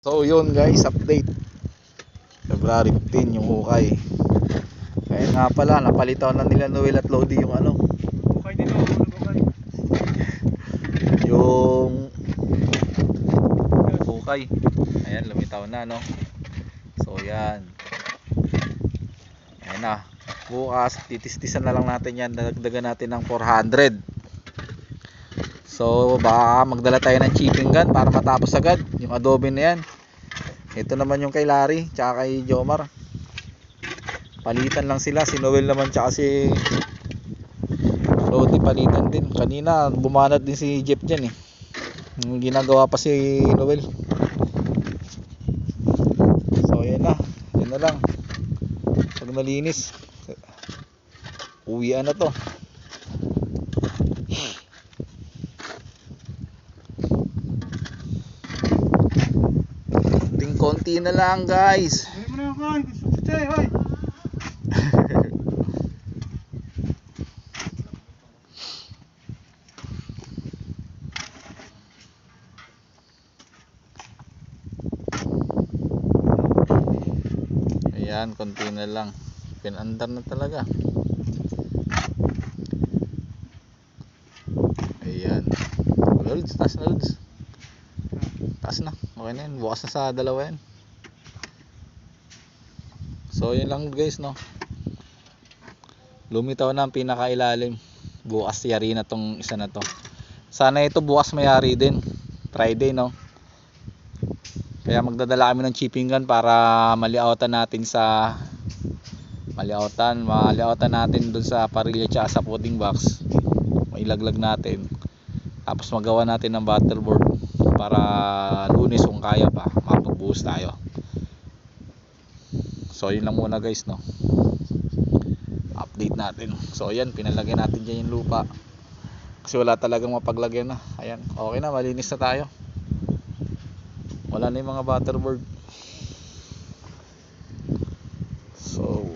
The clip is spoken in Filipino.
So yun guys, update February 15 yung hukay. Kaya nga pala, napalitan na nila Noel at Lodi yung ano, Bukay din ako, bukay. yung hukay. Ayan, lumitaw na no. So yan. Ayan na. Bukas titis-tisan na lang natin yan. Dagdagan natin ng 400. So baka magdala tayo ng chipping gun para matapos agad yung adobe na yan. Ito naman yung kay Larry tsaka kay Jomar. Palitan lang sila. Si Noel naman tsaka si Lodi palitan din. Kanina bumanat din si Jeff dyan eh. Yung ginagawa pa si Noel. So yan na. Yan na lang. Pag nalinis uwian na to. Konti na lang guys. Hindi mo na ako, gusto ko siya, hoy. Ayan, konti na lang. Pinandar na talaga. Ayan. Loads, taas na loads. Taas na, okay na yun. Bukas na sa dalawa yan. So yun lang guys no. Lumitaw na ang pinakailalim. Bukas yari na tong isa na to. Sana ito bukas mayari din. Friday no. Kaya magdadala kami ng chipping gun para malioutan natin sa malioutan natin dun sa parilya tsaka sa pudding box. Mailaglag natin. Tapos magawa natin ng battleborn para Lunes kung kaya pa makapagbuhos tayo. So yun lang muna guys no. Update natin. So ayan, pinalagay natin dyan yung lupa kasi wala talagang mapaglagyan na. Ayan, okay na, malinis na tayo. Wala na yung mga butterboard. So